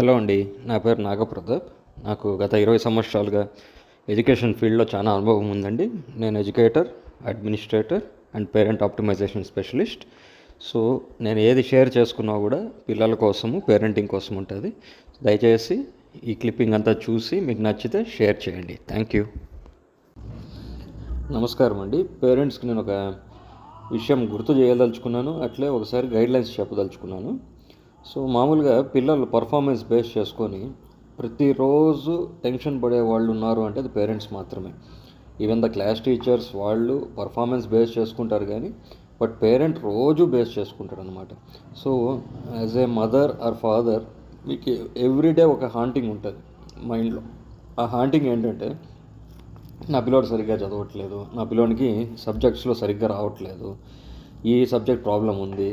Hello అండి. నా పేరు నాగప్రతాప్. నాకు గత 20 సంవత్సరాలుగా ఎడ్యుకేషన్ ఫీల్డ్లో చాలా అనుభవం ఉందండి. నేను educator, administrator and parent optimisation specialist. So నేను ఏది షేర్ చేసుకున్నా కూడా పిల్లల కోసము, పేరెంటింగ్ కోసం ఉంటుంది. దయచేసి ఈ క్లిప్పింగ్ అంతా చూసి మీకు నచ్చితే షేర్ చేయండి. Thank you. నమస్కారం అండి. పేరెంట్స్కి నేను ఒక విషయం గుర్తు చేయదలుచుకున్నాను, అట్లే ఒకసారి గైడ్లైన్స్ చెప్పదలుచుకున్నాను. సో మామూలుగా పిల్లలు పర్ఫార్మెన్స్ బేస్ చేసుకొని ప్రతిరోజు టెన్షన్ పడే వాళ్ళు ఉన్నారు అంటే అది పేరెంట్స్ మాత్రమే. ఈవెన్ ద క్లాస్ టీచర్స్ వాళ్ళు పర్ఫార్మెన్స్ బేస్ చేసుకుంటారు, కానీ బట్ పేరెంట్ రోజు బేస్ చేసుకుంటారు అనమాట. So as a mother or father మీకు ఎవ్రీడే ఒక హాంటింగ్ ఉంటుంది మైండ్లో. ఆ హాంటింగ్ ఏంటంటే, నా పిల్లోడు సరిగ్గా చదవట్లేదు, నా పిల్లోనికి సబ్జెక్ట్స్లో సరిగ్గా రావట్లేదు, ఈ సబ్జెక్ట్ ప్రాబ్లం ఉంది,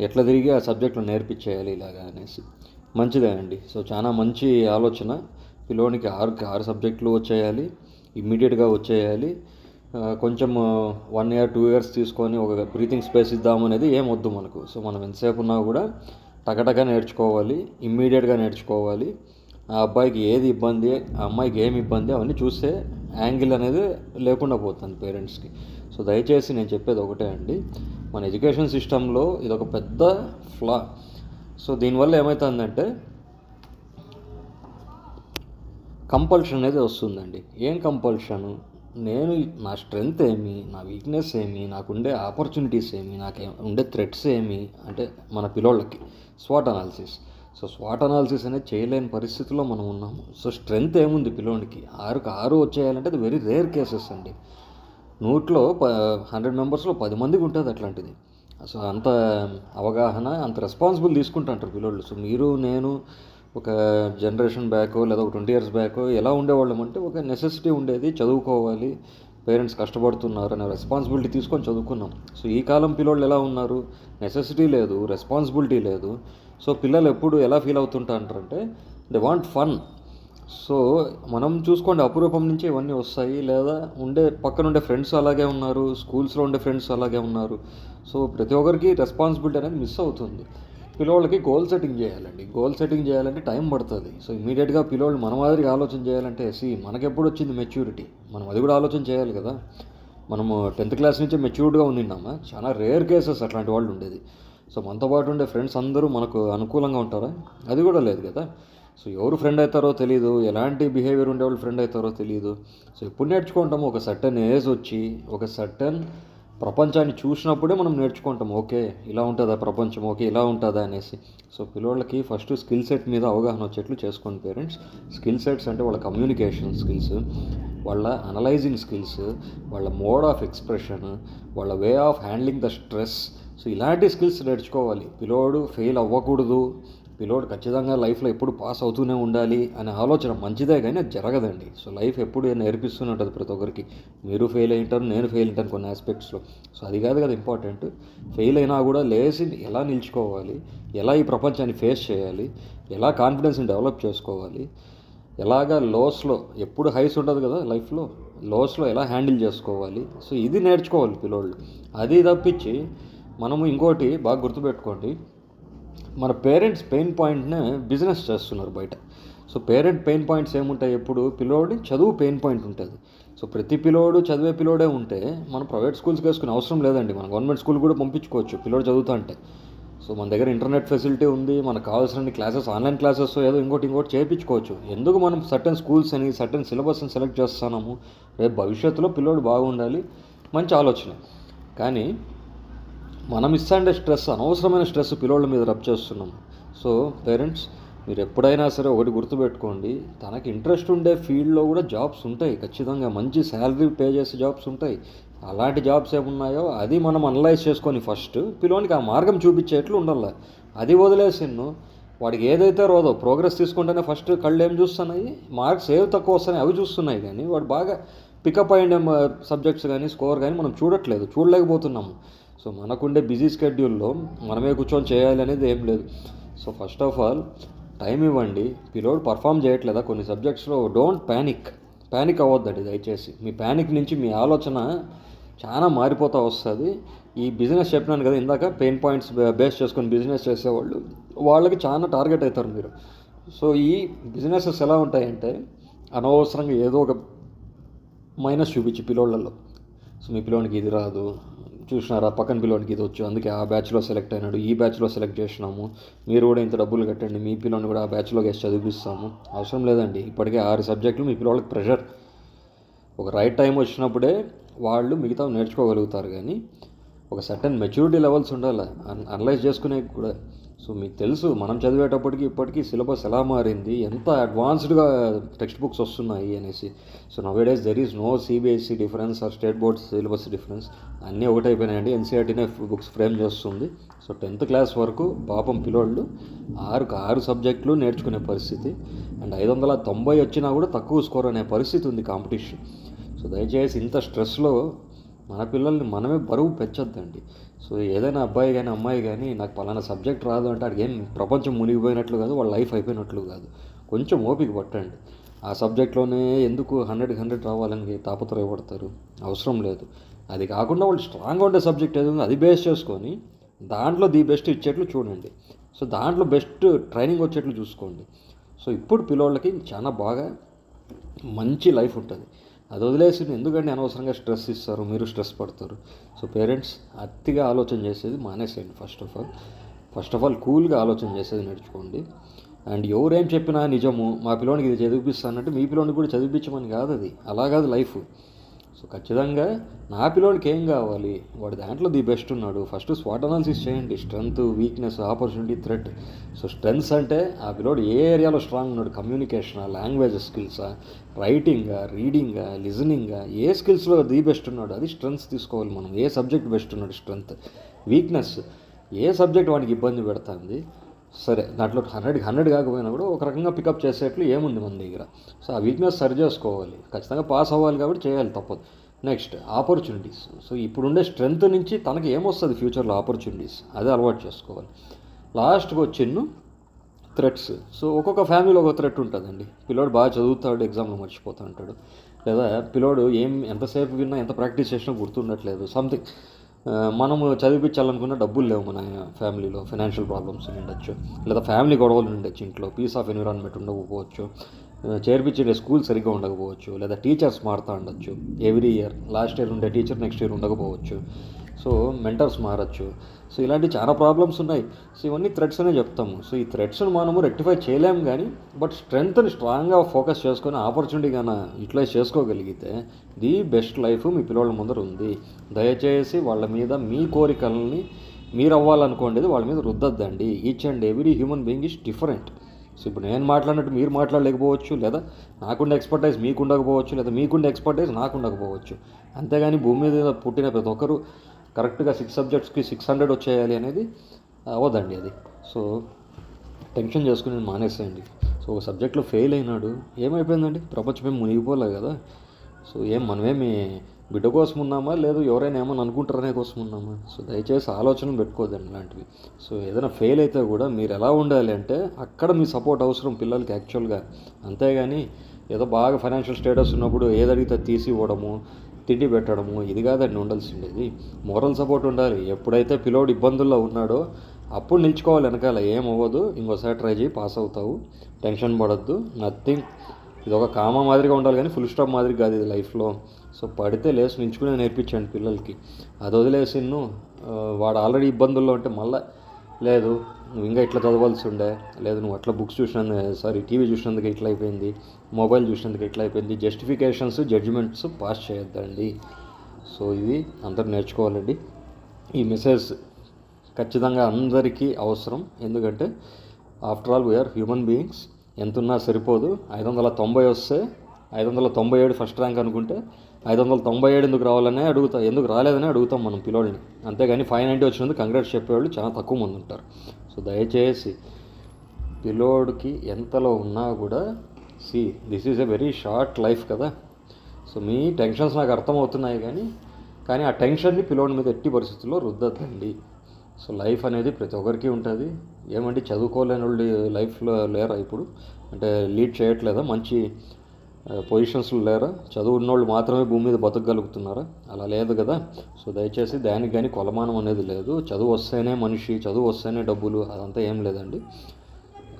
ఎట్లా తిరిగి ఆ సబ్జెక్టులో నేర్పించేయాలి ఇలాగా అనేసి. మంచిదేనండి. సో చాలా మంచి ఆలోచన. పిల్లోనికి ఆరు సబ్జెక్టులు వచ్చేయాలి, ఇమ్మీడియట్గా వచ్చేయాలి. కొంచెం 1 year 2 years తీసుకొని ఒక బ్రీతింగ్ స్పేస్ ఇద్దామనేది ఏం వద్దు మనకు. సో మనం ఎంతసేపు ఉన్నా కూడా టకటగా నేర్చుకోవాలి, ఇమ్మీడియట్గా నేర్చుకోవాలి. ఆ అబ్బాయికి ఏది ఇబ్బంది, ఆ అమ్మాయికి ఏమి ఇబ్బంది అవన్నీ చూస్తే యాంగిల్ అనేది లేకుండా పోతుంది పేరెంట్స్కి. సో దయచేసి నేను చెప్పేది ఒకటే అండి, మన ఎడ్యుకేషన్ సిస్టంలో ఇదొక పెద్ద ఫ్లా. సో దీనివల్ల ఏమవుతుందంటే కంపల్షన్ అనేది వస్తుందండి. ఏం కంపల్షను? నేను నా స్ట్రెంగ్త్ ఏమి, నా వీక్నెస్ ఏమి, నాకుండే ఆపర్చునిటీస్ ఏమి, నాకు ఉండే థ్రెట్స్ ఏమి అంటే మన పిల్లోళ్ళకి స్వాట్ అనాలిసిస్. సో స్వాట్ అనాలిసిస్ అనేది చేయలేని పరిస్థితిలో మనం ఉన్నాము. సో స్ట్రెంగ్త్ ఏముంది పిల్లోనికి, 6కి 6 వచ్చేయాలంటే అది వెరీ రేర్ కేసెస్ అండి. 100 మెంబర్స్లో 10 మందికి ఉంటుంది అట్లాంటిది. సో అంత అవగాహన, అంత రెస్పాన్సిబుల్ తీసుకుంటుంటారు పిల్లోళ్ళు. సో మీరు నేను ఒక జనరేషన్ బ్యాక్ లేదా ఒక 20 years బ్యాక్ ఎలా ఉండేవాళ్ళం అంటే, ఒక నెసెసిటీ ఉండేది, చదువుకోవాలి, పేరెంట్స్ కష్టపడుతున్నారు అనే రెస్పాన్సిబిలిటీ తీసుకొని చదువుకున్నాం. సో ఈ కాలం పిల్లోళ్ళు ఎలా ఉన్నారు? నెసెసిటీ లేదు, రెస్పాన్సిబిలిటీ లేదు. సో పిల్లలు ఎప్పుడు ఎలా ఫీల్ అవుతుంటారంటే దే వాంట్ ఫన్. సో మనం చూసుకోండి, అపురూపం నుంచి ఇవన్నీ వస్తాయి. లేదా పక్కన ఉండే ఫ్రెండ్స్ అలాగే ఉన్నారు, స్కూల్స్లో ఉండే ఫ్రెండ్స్ అలాగే ఉన్నారు. సో ప్రతి ఒక్కరికి రెస్పాన్సిబిలిటీ అనేది మిస్ అవుతుంది. పిల్లోళ్ళకి గోల్ సెట్టింగ్ చేయాలండి. గోల్ సెట్టింగ్ చేయాలంటే టైం పడుతుంది. సో ఇమీడియట్గా పిల్లోళ్ళు మన మాదిరిగా ఆలోచన చేయాలంటే మనకెప్పుడు వచ్చింది మెచ్యూరిటీ? మనం అది కూడా ఆలోచన చేయాలి కదా. మనము 10th class నుంచే మెచ్యూర్డ్గా ఉన్నామా? చాలా రేర్ కేసెస్ అట్లాంటి వాళ్ళు ఉండేది. సో మనతో పాటు ఉండే ఫ్రెండ్స్ అందరూ మనకు అనుకూలంగా ఉంటారా? అది కూడా లేదు కదా. సో ఎవరు ఫ్రెండ్ అవుతారో తెలియదు, ఎలాంటి బిహేవియర్ ఉండేవాళ్ళు ఫ్రెండ్ అవుతారో తెలియదు. సో ఎప్పుడు నేర్చుకుంటాము? ఒక సర్టన్ ఏజ్ వచ్చి, ఒక సర్టన్ ప్రపంచాన్ని చూసినప్పుడే మనం నేర్చుకుంటాం. ఓకే ఇలా ఉంటుందా ప్రపంచం, ఓకే ఇలా ఉంటుందా అనేసి. సో పిల్లలకి ఫస్ట్ స్కిల్ సెట్ మీద అవగాహన వచ్చేట్లు చేసుకోండి పేరెంట్స్. స్కిల్ సెట్స్ అంటే వాళ్ళ కమ్యూనికేషన్ స్కిల్స్, వాళ్ళ అనలైజింగ్ స్కిల్స్, వాళ్ళ మోడ్ ఆఫ్ ఎక్స్ప్రెషన్, వాళ్ళ way of handling the stress. So ఇలాంటి స్కిల్స్ నేర్చుకోవాలి. పిల్లోడు ఫెయిల్ అవ్వకూడదు, పిల్లోడు ఖచ్చితంగా లైఫ్లో ఎప్పుడు పాస్ అవుతూనే ఉండాలి అనే ఆలోచన మంచిదే, కానీ అది జరగదండి. సో లైఫ్ ఎప్పుడు నేర్పిస్తూనే ఉంటుంది ప్రతి ఒక్కరికి. మీరు ఫెయిల్ అయింటారు, నేను ఫెయిల్ అయింటాను కొన్ని ఆస్పెక్ట్స్లో. సో అది కాదు కదా ఇంపార్టెంట్. ఫెయిల్ అయినా కూడా లేచి ఎలా నిల్చుకోవాలి, ఎలా ఈ ప్రపంచాన్ని ఫేస్ చేయాలి, ఎలా కాన్ఫిడెన్స్ని డెవలప్ చేసుకోవాలి, ఎలాగా లోస్లో, ఎప్పుడు హైస్ ఉంటుంది కదా లైఫ్లో, లోస్లో ఎలా హ్యాండిల్ చేసుకోవాలి. సో ఇది నేర్చుకోవాలి పిల్లోళ్ళు. అది తప్పించి మనము ఇంకోటి బాగా గుర్తుపెట్టుకోండి, మన పేరెంట్స్ పెయిన్ పాయింట్నే బిజినెస్ చేస్తున్నారు బయట. సో పేరెంట్ పెయిన్ పాయింట్స్ ఏముంటాయి? ఎప్పుడు పిల్లోడి చదువు పెయిన్ పాయింట్ ఉంటుంది. సో ప్రతి పిల్లోడు చదివే పిల్లోడే ఉంటే మనం ప్రైవేట్ స్కూల్స్కి వేసుకునే అవసరం లేదండి. మనం గవర్నమెంట్ స్కూల్ కూడా పంపించుకోవచ్చు పిల్లోడు చదువుతా అంటే. సో మన దగ్గర ఇంటర్నెట్ ఫెసిలిటీ ఉంది, మనకు కావాల్సిన క్లాసెస్, ఆన్లైన్ క్లాసెస్ ఏదో ఇంకోటి చేయించుకోవచ్చు. ఎందుకు మనం సర్టన్ స్కూల్స్ అని, సర్టన్ సిలబస్ని సెలెక్ట్ చేస్తున్నాము? రేపు భవిష్యత్తులో పిల్లోడు బాగుండాలి, మంచి ఆలోచన. కానీ మనం ఇస్తాండే స్ట్రెస్, అనవసరమైన స్ట్రెస్ పిల్లోళ్ళ మీద రబ్ చేస్తున్నాము. సో పేరెంట్స్ మీరు ఎప్పుడైనా సరే ఒకటి గుర్తుపెట్టుకోండి, తనకి ఇంట్రెస్ట్ ఉండే ఫీల్డ్లో కూడా జాబ్స్ ఉంటాయి ఖచ్చితంగా, మంచి శాలరీ పే చేసే జాబ్స్ ఉంటాయి. అలాంటి జాబ్స్ ఏమున్నాయో అది మనం అనలైజ్ చేసుకొని ఫస్ట్ పిల్లోనికి ఆ మార్గం చూపించేట్లు ఉండాలి. అది వదిలేసిన్ను వాడికి ఏదైతే రోదో ప్రోగ్రెస్ తీసుకుంటేనే ఫస్ట్ కళ్ళు ఏం చూస్తున్నాయి, మార్క్స్ ఏవి తక్కువ వస్తున్నాయి అవి చూస్తున్నాయి. కానీ వాడు బాగా పికప్ అయిన సబ్జెక్ట్స్ కానీ స్కోర్ కానీ మనం చూడలేకపోతున్నాము. సో మనకుండే బిజీ స్కెడ్యూల్లో మనమే కూర్చొని చేయాలి అనేది ఏం లేదు. So first of all time ఇవ్వండి. పిల్లోడు పర్ఫామ్ చేయట్లేదా కొన్ని సబ్జెక్ట్స్లో, డోంట్ ప్యానిక్ అవ్వద్దండి దయచేసి. మీ ప్యానిక్ నుంచి మీ ఆలోచన చాలా మారిపోతూ వస్తుంది. ఈ బిజినెస్ చెప్పినాను కదా ఇందాక, పెయిన్ పాయింట్స్ బేస్ చేసుకొని బిజినెస్ చేసేవాళ్ళు, వాళ్ళకి చాలా టార్గెట్ అవుతారు మీరు. సో ఈ బిజినెసెస్ ఎలా ఉంటాయంటే అనవసరంగా ఏదో ఒక మైనస్ చూపించి పిల్లోళ్ళల్లో. సో మీ పిల్లోనికి ఇది రాదు, చూసినారా పక్కన పిల్లోనికి ఇది వచ్చు, అందుకే ఆ బ్యాచ్లో సెలెక్ట్ అయినాడు, ఈ బ్యాచ్లో సెలెక్ట్ చేసినాము, మీరు కూడా ఇంత డబ్బులు కట్టండి, మీ పిల్లోని కూడా ఆ బ్యాచ్లో వేసి చదివిస్తాము. అవసరం లేదండి. ఇప్పటికే 6 సబ్జెక్టులు మీ పిల్లోళ్ళకి ప్రెషర్. ఒక రైట్ టైం వచ్చినప్పుడే వాళ్ళు మిగతా నేర్చుకోగలుగుతారు. కానీ ఒక సర్టన్ మెచ్యూరిటీ లెవెల్స్ ఉండాలి అనలైజ్ చేసుకునే కూడా. సో మీకు తెలుసు మనం చదివేటప్పటికి ఇప్పటికీ సిలబస్ ఎలా మారింది, ఎంత అడ్వాన్స్డ్గా టెక్స్ట్ బుక్స్ వస్తున్నాయి అనేసి. So nowadays there is no CBSE difference or state board syllabus difference. అన్నీ ఒకటైపోయినాయండి. ఎన్సీఆర్టీనే బుక్స్ ఫ్రేమ్ చేస్తుంది. సో 10th క్లాస్ వరకు పాపం పిల్లోళ్ళు 6 సబ్జెక్టులు నేర్చుకునే పరిస్థితి. అండ్ 590 వచ్చినా కూడా తక్కువ స్కోర్ అనే పరిస్థితి ఉంది కాంపిటీషన్. సో దయచేసి ఇంత స్ట్రెస్లో మన పిల్లల్ని మనమే బరువు పెంచొద్దండి. సో ఏదైనా అబ్బాయి కానీ అమ్మాయి కానీ నాకు పలానా సబ్జెక్ట్ రాదు అంటే అడిగి ఏం ప్రపంచం మునిగిపోయినట్లు కాదు, వాళ్ళ లైఫ్ అయిపోయినట్లు కాదు. కొంచెం ఓపిక పట్టండి. ఆ సబ్జెక్ట్లోనే ఎందుకు 100 రావాలని తాపత్రయపడతారు? అవసరం లేదు. అది కాకుండా వాళ్ళు స్ట్రాంగ్గా ఉండే సబ్జెక్ట్ ఏదో అది బేస్ చేసుకొని దాంట్లో ది బెస్ట్ ఇచ్చేట్లు చూడండి. సో దాంట్లో బెస్ట్ ట్రైనింగ్ వచ్చేట్లు చూసుకోండి. సో ఇప్పుడు పిల్లోళ్ళకి చాలా బాగా మంచి లైఫ్ ఉంటుంది. అది వదిలేసి ఎందుకంటే అనవసరంగా స్ట్రెస్ ఇస్తారు, మీరు స్ట్రెస్ పడతారు. సో పేరెంట్స్ అతిగా ఆలోచన చేసేది మానేసేయండి. ఫస్ట్ ఆఫ్ ఆల్ కూల్గా ఆలోచన చేసేది నేర్చుకోండి. అండ్ ఎవరేం చెప్పినా నిజము, మా పిల్లోనికి ఇది చదివిపిస్తానంటే మీ పిల్లోనికి కూడా చదివించమని కాదు. అది అలా కాదు లైఫ్. సో ఖచ్చితంగా నా పిల్లోనికి ఏం కావాలి, వాడు దాంట్లో ది బెస్ట్ ఉన్నాడు. ఫస్ట్ స్వాట్ అనాలిసిస్ చేయండి. Strength, weakness, opportunity, threat. So strengths అంటే ఆ పిల్లోడు ఏ ఏరియాలో స్ట్రాంగ్ ఉన్నాడు, కమ్యూనికేషనా, లాంగ్వేజ్ స్కిల్సా, రైటింగా, రీడింగా, లిజనింగా, ఏ స్కిల్స్లో ది బెస్ట్ ఉన్నాడు అది స్ట్రెంగ్స్ తీసుకోవాలి మనం. ఏ సబ్జెక్ట్ బెస్ట్ ఉన్నాడు స్ట్రెంగ్త్. వీక్నెస్, ఏ సబ్జెక్ట్ వాడికి ఇబ్బంది పెడుతుంది, సరే దాంట్లో 100 కాకపోయినా కూడా ఒక రకంగా పికప్ చేసేట్లు ఏముంది మన దగ్గర. సో ఆ వీక్నెస్ సరి చేసుకోవాలి. ఖచ్చితంగా పాస్ అవ్వాలి కాబట్టి చేయాలి, తప్పదు. Next opportunities. సో ఇప్పుడుండే స్ట్రెంగ్త్ నుంచి తనకి ఏమొస్తుంది ఫ్యూచర్లో ఆపర్చునిటీస్, అదే అలవాటు చేసుకోవాలి. లాస్ట్కి వచ్చిన్ను థ్రెట్స్. సో ఒక్కొక్క ఫ్యామిలీలో ఒక థ్రెట్ ఉంటుందండి. పిల్లోడు బాగా చదువుతాడు, ఎగ్జామ్లో మర్చిపోతూ ఉంటాడు. లేదా పిల్లోడు ఎంతసేపు విన్నా ఎంత ప్రాక్టీస్ చేసినా గుర్తుండట్లేదు, సంథింగ్. మనము చదివించాలనుకున్న డబ్బులు లేవు మన ఫ్యామిలీలో, ఫైనాన్షియల్ ప్రాబ్లమ్స్ ఉండొచ్చు, లేదా ఫ్యామిలీ గొడవలు ఉండొచ్చు, ఇంట్లో పీస్ ఆఫ్ ఎన్విరాన్మెంట్ ఉండకపోవచ్చు, చేర్పించే స్కూల్ సరిగ్గా ఉండకపోవచ్చు, లేదా టీచర్స్ మారుతూ ఉండొచ్చు. ఎవ్రీ ఇయర్ లాస్ట్ ఇయర్ ఉండే టీచర్ నెక్స్ట్ ఇయర్ ఉండకపోవచ్చు. సో మెంటర్స్ మారచ్చు. సో ఇలాంటి చాలా ప్రాబ్లమ్స్ ఉన్నాయి. సో ఇవన్నీ థ్రెడ్స్ అనే చెప్తాము. సో ఈ థ్రెడ్స్ని మనము రెక్టిఫై చేయలేము, కానీ బట్ స్ట్రెంగ్త్ని స్ట్రాంగ్గా ఫోకస్ చేసుకొని ఆపర్చునిటీ కానీ యూటిలైజ్ చేసుకోగలిగితే ది బెస్ట్ లైఫ్ మీ పిల్లల ముందర ఉంది. దయచేసి వాళ్ళ మీద మీ కోరికలని మీరు అవ్వాలనుకోండి వాళ్ళ మీద రుద్దద్దండి. Each and every human being is different. So ఇప్పుడు నేను మాట్లాడినట్టు మీరు మాట్లాడలేకపోవచ్చు, లేదా నాకుండే ఎక్స్పర్టైజ్ మీకు ఉండకపోవచ్చు, లేదా మీకుండే ఎక్స్పర్టైజ్ నాకు ఉండకపోవచ్చు. అంతేగాని భూమి మీద పుట్టిన ప్రతి ఒక్కరు కరెక్ట్గా 6 సబ్జెక్ట్స్కి 600 వచ్చేయాలి అనేది అవ్వదండి అది. సో టెన్షన్ చేసుకుని మానేసేయండి. సో ఒక సబ్జెక్ట్లో ఫెయిల్ అయినాడు, ఏమైపోయిందండి, ప్రపంచమేం మునిగిపోలే కదా. సో మనమేమి బిడ్డ కోసం ఉన్నామా, లేదు ఎవరైనా ఏమని అనుకుంటారనే కోసం ఉన్నామా? సో దయచేసి ఆలోచన పెట్టుకోదండి ఇలాంటివి. సో ఏదైనా ఫెయిల్ అయితే కూడా మీరు ఎలా ఉండాలి అంటే అక్కడ మీ సపోర్ట్ అవసరం పిల్లలకి యాక్చువల్గా. అంతేగాని ఏదో బాగా ఫైనాన్షియల్ స్టేటస్ ఉన్నప్పుడు ఏదడిగితే తీసి ఇవ్వడము, తిండి పెట్టడము, ఇది కాదండి ఉండాల్సిండేది. మోరల్ సపోర్ట్ ఉండాలి. ఎప్పుడైతే పిల్లోడు ఇబ్బందుల్లో ఉన్నాడో అప్పుడు నిల్చుకోవాలి వెనకాల. ఏమవ్వదు, ఇంకోసారి ట్రై చేయి, పాస్ అవుతావు, టెన్షన్ పడద్దు, నథింగ్. ఇది ఒక కామా మాదిరిగా ఉండాలి కానీ ఫుల్ స్టాప్ మాదిరి కాదు ఇది లైఫ్లో. సో పడితే లేచి నిల్చుకునే నేర్పించండి పిల్లలకి. అది వదిలేసి వాడు ఆల్రెడీ ఇబ్బందుల్లో ఉంటే మళ్ళీ లేదు నువ్వు ఇంకా ఇట్లా చదవాల్సి ఉండే, లేదు నువ్వు అట్లా బుక్స్ టీవీ చూసినందుకు ఇట్లా అయిపోయింది, మొబైల్ చూసినందుకు ఇట్లా అయిపోయింది, జస్టిఫికేషన్స్, జడ్జిమెంట్స్ పాస్ చేయొద్దండి. సో ఇది అందరూ నేర్చుకోవాలండి. ఈ మెసేజ్ ఖచ్చితంగా అందరికీ అవసరం. ఎందుకంటే after all we are human beings. ఎంతున్నా సరిపోదు. 590 వస్తే 597 ఫస్ట్ ర్యాంక్ అనుకుంటే 597 ఎందుకు రావాలనే అడుగుతాం, ఎందుకు రాలేదని అడుగుతాం మనం పిల్లోడిని. అంతేగాని 590 వచ్చినందుకు కంగ్రాట్స్ చెప్పేవాళ్ళు చాలా తక్కువ మంది ఉంటారు. సో దయచేసి పిల్లోడికి ఎంతలో ఉన్నా కూడా this is a very short life కదా. సో మీ టెన్షన్స్ నాకు అర్థమవుతున్నాయి, కానీ ఆ టెన్షన్ని పిల్లోడి మీద ఎట్టి పరిస్థితుల్లో రుద్దద్దండి. సో లైఫ్ అనేది ప్రతి ఒక్కరికి ఉంటుంది. ఏమంటే చదువుకోలేని వాళ్ళు లైఫ్లో లేరా ఇప్పుడు? అంటే లీడ్ చేయట్లేదా, మంచి పొజిషన్స్లో లేరా? చదువు ఉన్నోళ్ళు మాత్రమే భూమి మీద బతకగలుగుతున్నారా? అలా లేదు కదా. సో దయచేసి దానికి కానీ కొలమానం అనేది లేదు. చదువు వస్తేనే మనిషి, చదువు వస్తేనే డబ్బులు, అదంతా ఏం లేదండి.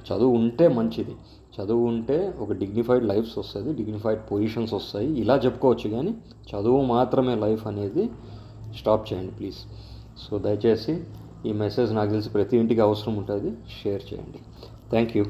చదువు ఉంటే మంచిది, చదువు ఉంటే ఒక డిగ్నిఫైడ్ లైఫ్స్ వస్తుంది, డిగ్నిఫైడ్ పొజిషన్స్ వస్తాయి, ఇలా చెప్పుకోవచ్చు. కానీ చదువు మాత్రమే లైఫ్ అనేది స్టాప్ చేయండి ప్లీజ్. సో దయచేసి ఈ మెసేజ్ నాకు తెలిసి ప్రతి ఇంటికి అవసరం ఉంటుంది, షేర్ చేయండి. Thank you.